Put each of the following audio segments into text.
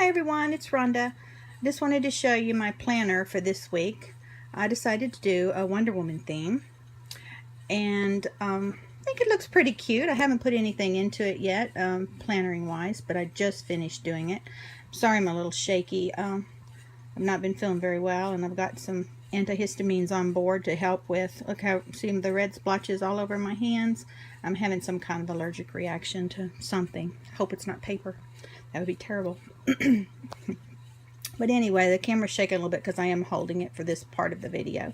everyone, it's Rhonda. Just wanted to show you my planner for this week. I decided to do a Wonder Woman theme, and I think it looks pretty cute. I haven't put anything into it yet, plannering wise, but I just finished doing it. Sorry I'm a little shaky. I've not been feeling very well, and I've got some antihistamines on board to help with, look how, see the red splotches all over my hands. I'm having some kind of allergic reaction to something. Hope it's not paper. That would be terrible. But anyway, the camera's shaking a little bit because I am holding it for this part of the video.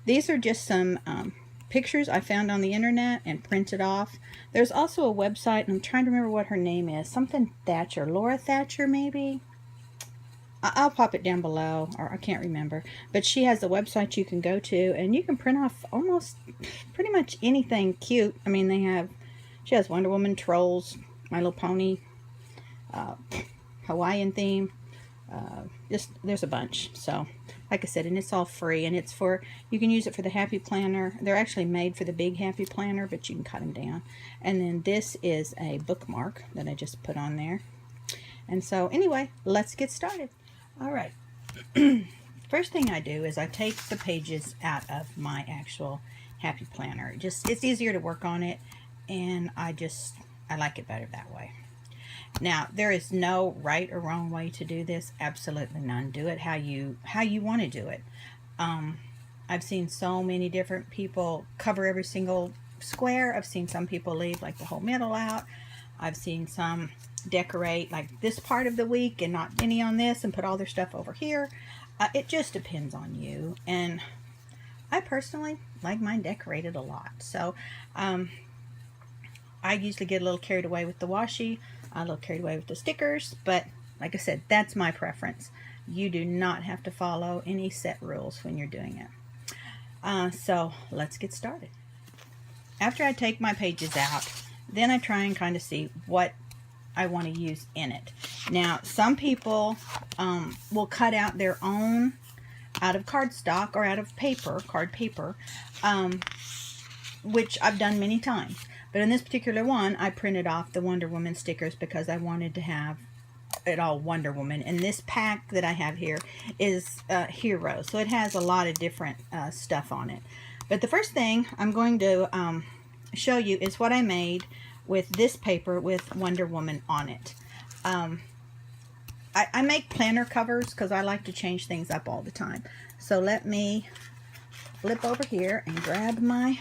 These are just some pictures I found on the internet and printed off. There's also a website, and I'm trying to remember what her name is. Something Thatcher. Laura Thatcher, maybe? I'll pop it down below, or I can't remember. But she has a website you can go to, and you can print off almost pretty much anything cute. I mean, she has Wonder Woman, Trolls, My Little Pony, Hawaiian theme. There's a bunch. So, like I said, and it's all free, and it's for, you can use it for the Happy Planner. They're actually made for the big Happy Planner, but you can cut them down. And then this is a bookmark that I just put on there. And so, anyway, let's get started. All right. First thing I do is I take the pages out of my actual Happy Planner. It's easier to work on it, and I like it better that way. Now, there is no right or wrong way to do this. Absolutely none. Do it how you want to do it. I've seen so many different people cover every single square. I've seen some people leave like the whole middle out. I've seen some decorate like this part of the week and not any on this and put all their stuff over here. It just depends on you. And I personally like mine decorated a lot. So I usually get a little carried away with the washi, a little carried away with the stickers, but like I said, that's my preference. You do not have to follow any set rules when you're doing it. So let's get started. After I take my pages out, then I try and kind of see what I want to use in it. Now, some people will cut out their own out of cardstock or out of paper, card paper, which I've done many times. But in this particular one, I printed off the Wonder Woman stickers because I wanted to have it all Wonder Woman. And this pack that I have here is Hero. So it has a lot of different stuff on it. But the first thing I'm going to show you is what I made with this paper with Wonder Woman on it. I make planner covers because I like to change things up all the time. So let me flip over here and grab my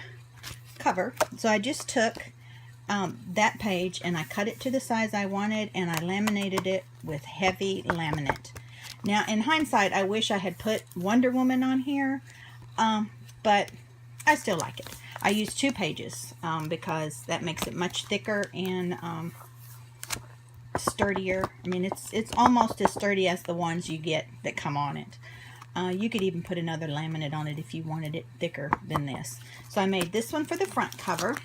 cover. So I just took that page and I cut it to the size I wanted, and I laminated it with heavy laminate. Now, in hindsight, I wish I had put Wonder Woman on here, but I still like it. I use 2 pages because that makes it much thicker and sturdier. I mean, it's almost as sturdy as the ones you get that come on it. You could even put another laminate on it if you wanted it thicker than this. So I made this one for the front cover,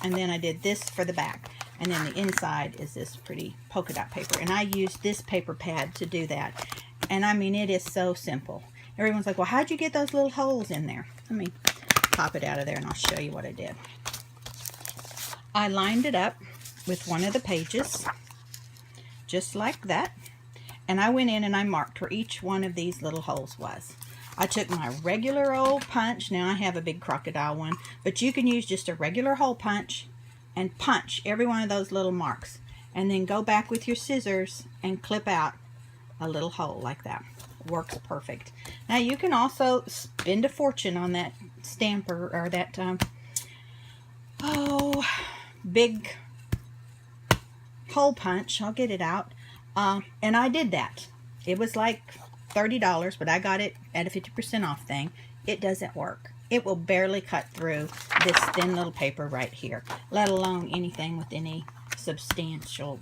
and then I did this for the back. And then the inside is this pretty polka dot paper. And I used this paper pad to do that. And I mean, it is so simple. Everyone's like, well, how'd you get those little holes in there? Let me pop it out of there and I'll show you what I did. I lined it up with one of the pages, just like that. And I went in and I marked where each one of these little holes was. I took my regular old punch. Now I have a big crocodile one, but you can use just a regular hole punch and punch every one of those little marks. And then go back with your scissors and clip out a little hole like that. Works perfect. Now you can also spend a fortune on that stamper or that big hole punch. I'll get it out. And I did that. It was like $30, but I got it at a 50% off thing. It doesn't work. It will barely cut through this thin little paper right here, let alone anything with any substantial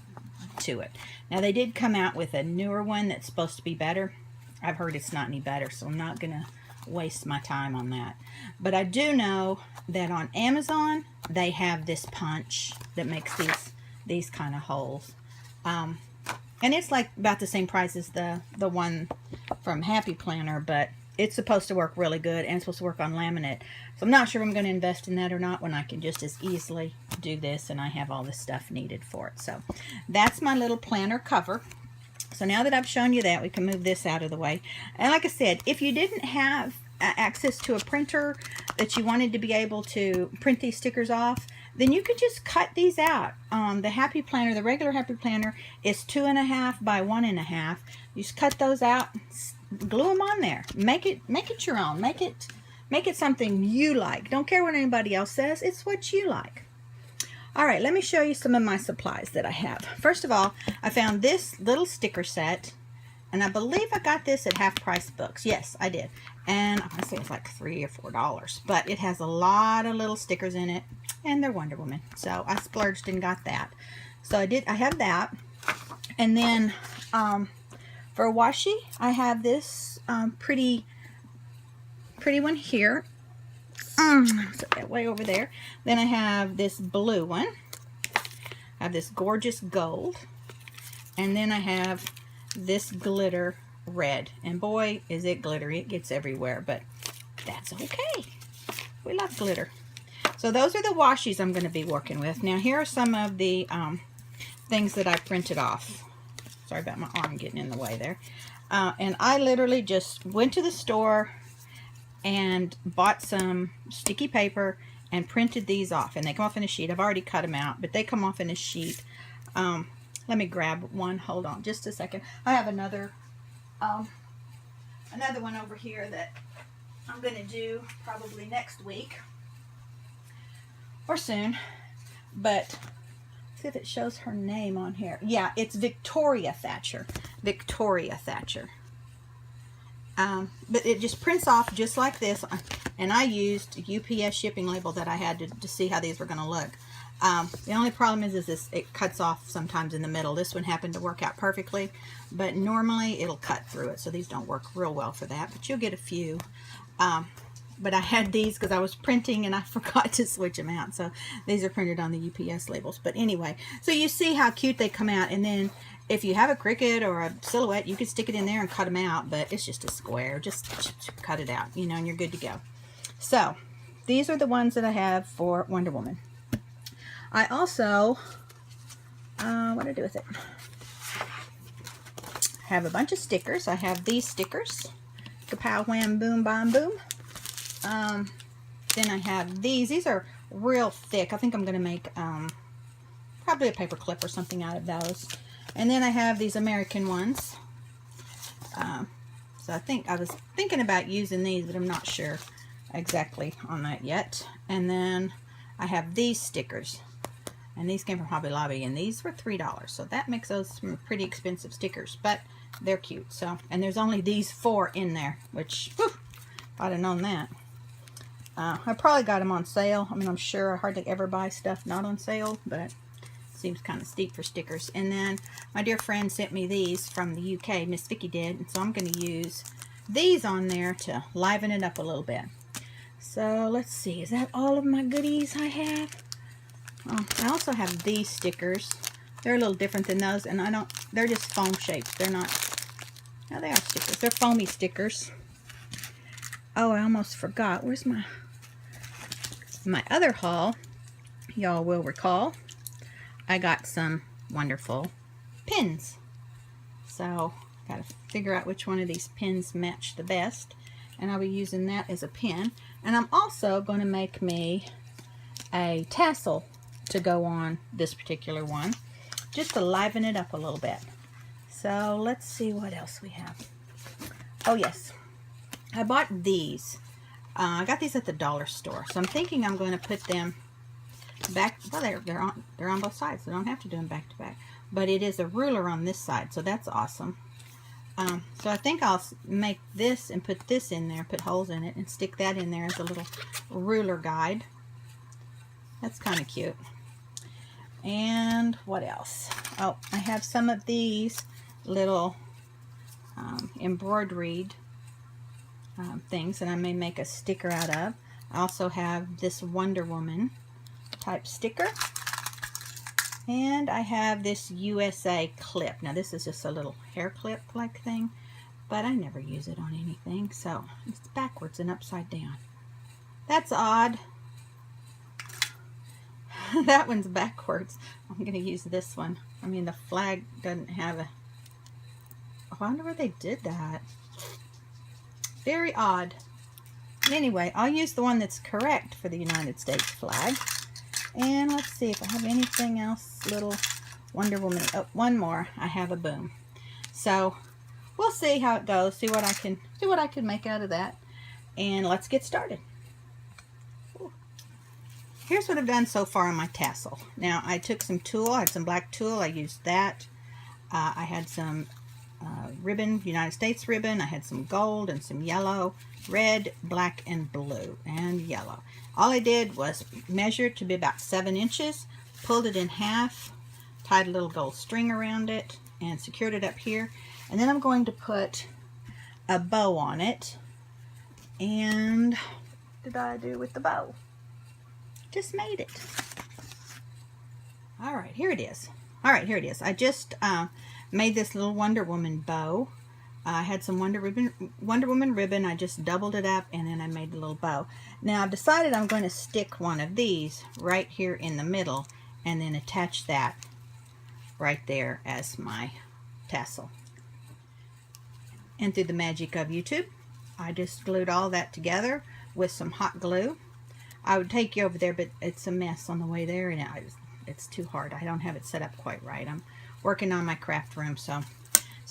to it. Now they did come out with a newer one that's supposed to be better. I've heard it's not any better, so I'm not going to waste my time on that. But I do know that on Amazon, they have this punch that makes these kind of holes. And it's like about the same price as the one from Happy Planner, but it's supposed to work really good, and it's supposed to work on laminate. So I'm not sure if I'm going to invest in that or not when I can just as easily do this, and I have all the stuff needed for it. So that's my little planner cover. So now that I've shown you that, we can move this out of the way. And like I said, if you didn't have access to a printer that you wanted to be able to print these stickers off, then you could just cut these out. The Happy Planner, the regular Happy Planner, is 2.5 by 1.5. You just cut those out, glue them on there. Make it your own. Make it something you like. Don't care what anybody else says. It's what you like. All right, let me show you some of my supplies that I have. First of all, I found this little sticker set, and I believe I got this at Half Price Books. Yes, I did. And I want to say it's like $3 or $4, but it has a lot of little stickers in it, and they're Wonder Woman. So I splurged and got that. So I have that. And then for washi, I have this pretty one here. Set that way over there. Then I have this blue one. I have this gorgeous gold. And then I have this glitter red. And boy, is it glittery. It gets everywhere, but that's okay. We love glitter. So those are the washies I'm going to be working with. Now here are some of the things that I printed off. Sorry about my arm getting in the way there. And I literally just went to the store and bought some sticky paper and printed these off, and they come off in a sheet. I've already cut them out, but they come off in a sheet. Let me grab one. Hold on just a second. I have another one over here that I'm going to do probably next week or soon, but see if it shows her name on here. Yeah, it's Victoria Thatcher. Victoria Thatcher. But it just prints off just like this, and I used UPS shipping label that I had to see how these were going to look. The only problem is this, it cuts off sometimes in the middle. This one happened to work out perfectly, but normally it'll cut through it, so these don't work real well for that, but you'll get a few. But I had these because I was printing and I forgot to switch them out, so these are printed on the UPS labels. But anyway, so you see how cute they come out, and then if you have a Cricut or a Silhouette, you could stick it in there and cut them out, but it's just a square. Just cut it out, you know, and you're good to go. So these are the ones that I have for Wonder Woman. I also, what did I do with it? I have a bunch of stickers. I have these stickers. Kapow, wham, boom, bam, boom. Then I have these. These are real thick. I think I'm going to make probably a paper clip or something out of those. And then I have these American ones. So I was thinking about using these, but I'm not sure exactly on that yet. And then I have these stickers. And these came from Hobby Lobby, and these were $3. So that makes those some pretty expensive stickers, but they're cute. So, and there's only these 4 in there, which, whew, if I'd have known that. I probably got them on sale. I mean, I'm sure I hardly ever buy stuff not on sale, but it seems kind of steep for stickers. And then my dear friend sent me these from the UK, Miss Vicky did, and so I'm going to use these on there to liven it up a little bit. So let's see, is that all of my goodies I have? Oh, I also have these stickers. They're a little different than those, and they're just foam shaped. They're not, no, they are stickers. They're foamy stickers. Oh, I almost forgot. Where's my other haul? Y'all will recall I got some wonderful pins. So, got to figure out which one of these pins match the best, and I'll be using that as a pin. And I'm also going to make me a tassel to go on this particular one, just to liven it up a little bit. So let's see what else we have. Oh yes, I bought these. I got these at the dollar store, so I'm thinking I'm going to put them back. Well, they're on both sides, so I don't have to do them back to back. But it is a ruler on this side, so that's awesome. So I think I'll make this and put this in there, put holes in it, and stick that in there as a little ruler guide. That's kind of cute. And what else? Oh, I have some of these little embroidered things that I may make a sticker out of. I also have this Wonder Woman type sticker. And I have this USA clip. Now this is just a little hair clip like thing, but I never use it on anything, so it's backwards and upside down. That's odd. That one's backwards. I'm going to use this one. I mean, the flag doesn't have I wonder where they did that. Very odd. Anyway, I'll use the one that's correct for the United States flag. And let's see if I have anything else. Little Wonder Woman. Oh, one more. I have a boom. So we'll see how it goes. See what I can make out of that. And let's get started. Here's what I've done so far on my tassel. Now I took some tulle. I had some black tulle. I used that. I had some ribbon, United States ribbon. I had some gold and some yellow, red, black, and blue, and yellow. All I did was measure it to be about 7 inches, pulled it in half, tied a little gold string around it, and secured it up here. And then I'm going to put a bow on it. And what did I do with the bow? Just made it. All right, here it is. All right, here it is. I just made this little Wonder Woman bow. I had some Wonder Woman ribbon. I just doubled it up, and then I made a little bow. Now I've decided I'm going to stick one of these right here in the middle, and then attach that right there as my tassel. And through the magic of YouTube, I just glued all that together with some hot glue. I would take you over there, but it's a mess on the way there, and it's too hard. I don't have it set up quite right. I'm working on my craft room, so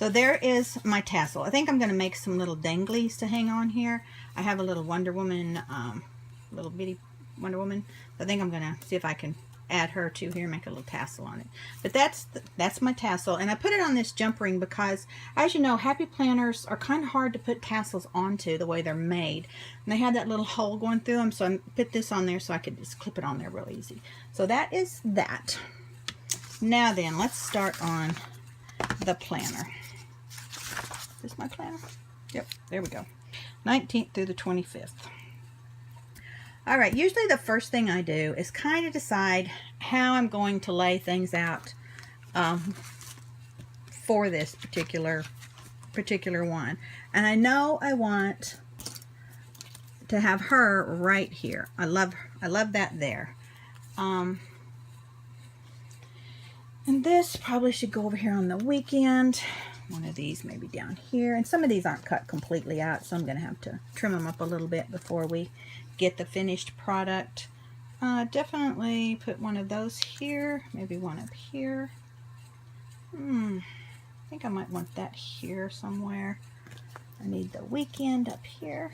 there is my tassel. I think I'm going to make some little danglies to hang on here. I have a little Wonder Woman, little bitty Wonder Woman. I think I'm going to see if I can add her to here and make a little tassel on it. But that's my tassel, and I put it on this jump ring because, as you know, happy planners are kind of hard to put tassels onto the way they're made. And they had that little hole going through them, so I put this on there so I could just clip it on there real easy. So that is that. Now then, let's start on the planner. Is this my planner? Yep, there we go. 19th through the 25th. All right, usually the first thing I do is kind of decide how I'm going to lay things out for this particular one. And I know I want to have her right here. I love that there. And this probably should go over here on the weekend. One of these maybe down here. And some of these aren't cut completely out, so I'm going to have to trim them up a little bit before we get the finished product. Definitely put one of those here, maybe one up here. I think I might want that here somewhere. I need the weekend up here,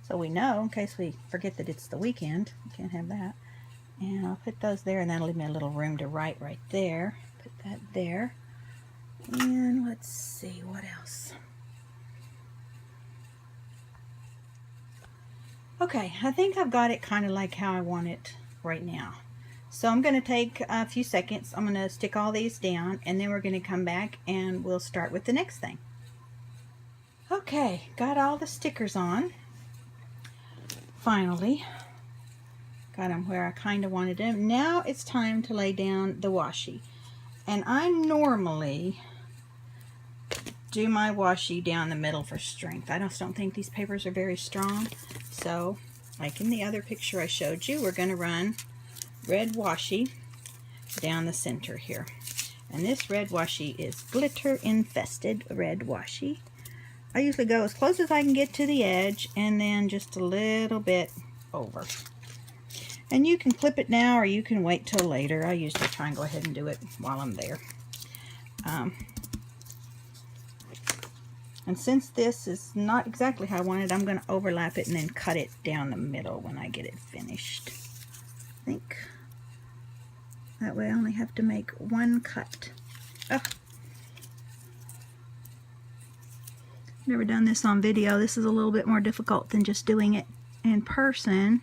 so we know in case we forget that it's the weekend. We can't have that. And I'll put those there, and that'll leave me a little room to write right there. Put that there. And let's see what else. Okay, I think I've got it kind of like how I want it right now. So I'm going to take a few seconds. I'm going to stick all these down, and then we're going to come back and we'll start with the next thing. Okay, got all the stickers on. Finally, got them where I kind of wanted them. Now it's time to lay down the washi. And I normally do my washi down the middle for strength. I just don't think these papers are very strong. So, like in the other picture I showed you, we're going to run red washi down the center here. And this red washi is glitter infested red washi. I usually go as close as I can get to the edge and then just a little bit over. And you can clip it now or you can wait till later. I usually try and go ahead and do it while I'm there. And since this is not exactly how I want it, I'm going to overlap it and then cut it down the middle when I get it finished. I think that way I only have to make one cut. Oh. Never done this on video. This is a little bit more difficult than just doing it in person.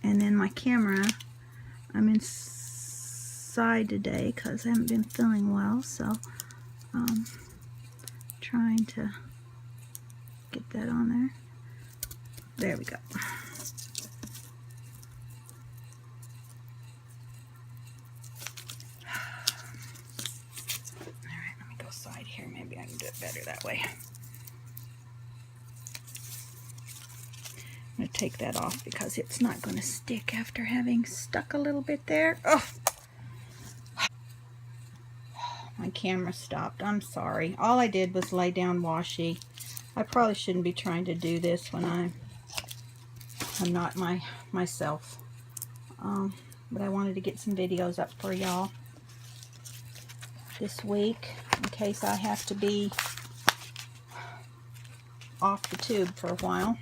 And then my camera, I'm inside today because I haven't been feeling well, so trying to get that on there. There we go. Alright, let me go side here. Maybe I can do it better that way. I'm going to take that off because it's not going to stick after having stuck a little bit there. Oh, my My camera stopped. I'm sorry. All I did was lay down washi. I probably shouldn't be trying to do this when I'm not myself. But I wanted to get some videos up for y'all this week in case I have to be off the tube for a while.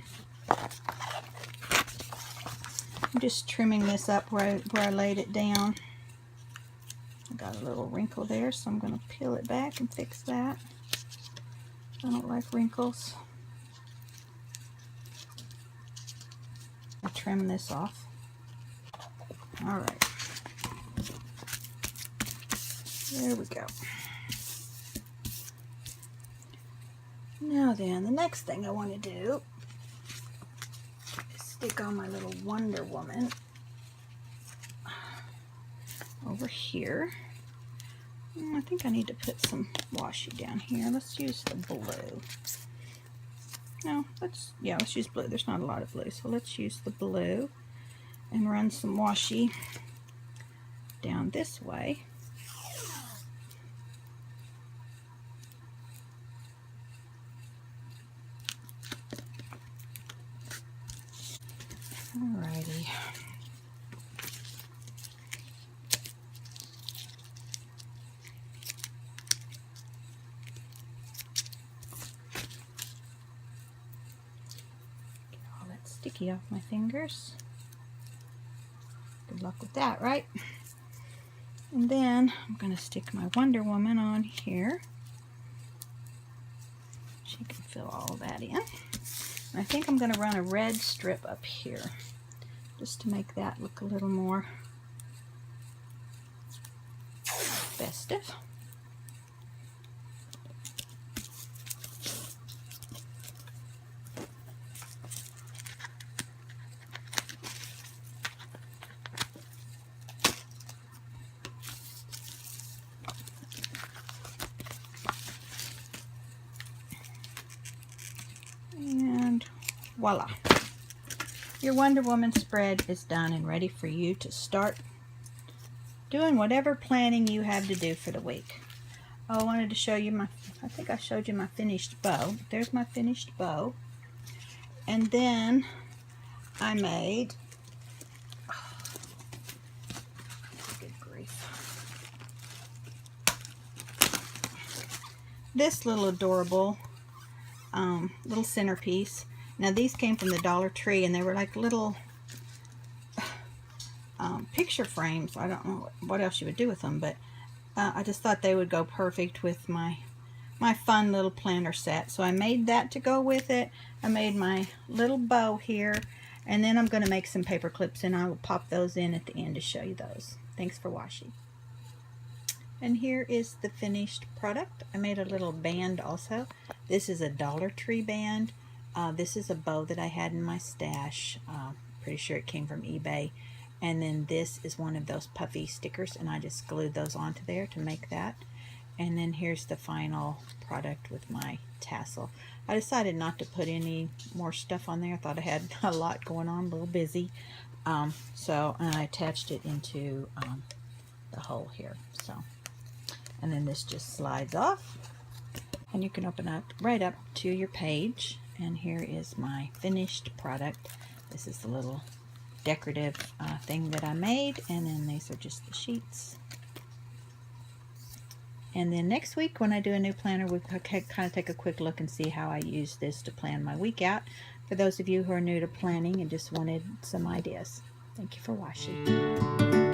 I'm just trimming this up where I laid it down. I got a little wrinkle there, so I'm going to peel it back and fix that. I don't like wrinkles. I'll trim this off. Alright. There we go. Now then, the next thing I want to do is stick on my little Wonder Woman over here. I think I need to put some washi down here. Let's use the blue. No, let's use blue. There's not a lot of blue, so let's use the blue and run some washi down this way. Alrighty. Get all that sticky off my fingers. Good luck with that, right? And then I'm going to stick my Wonder Woman on here. She can fill all that in. And I think I'm going to run a red strip up here just to make that look a little more festive. And voila. Your Wonder Woman spread is done and ready for you to start doing whatever planning you have to do for the week. Oh, I wanted to show you I think I showed you my finished bow. There's my finished bow. And then I made, good grief, this little adorable little centerpiece. Now these came from the Dollar Tree, and they were like little picture frames. I don't know what else you would do with them, but I just thought they would go perfect with my fun little planner set. So I made that to go with it. I made my little bow here, and then I'm going to make some paper clips, and I will pop those in at the end to show you those. Thanks for watching. And here is the finished product. I made a little band also. This is a Dollar Tree band. This is a bow that I had in my stash. Pretty sure it came from eBay. And then this is one of those puffy stickers, and I just glued those onto there to make that. And then here's the final product with my tassel. I decided not to put any more stuff on there. I thought I had a lot going on, a little busy. So I attached it into the hole here. And then this just slides off, and you can open up right up to your page. And here is my finished product. This is the little decorative thing that I made, and then these are just the sheets. And then next week when I do a new planner, we'll kind of take a quick look and see how I use this to plan my week out, for those of you who are new to planning and just wanted some ideas. Thank you for watching.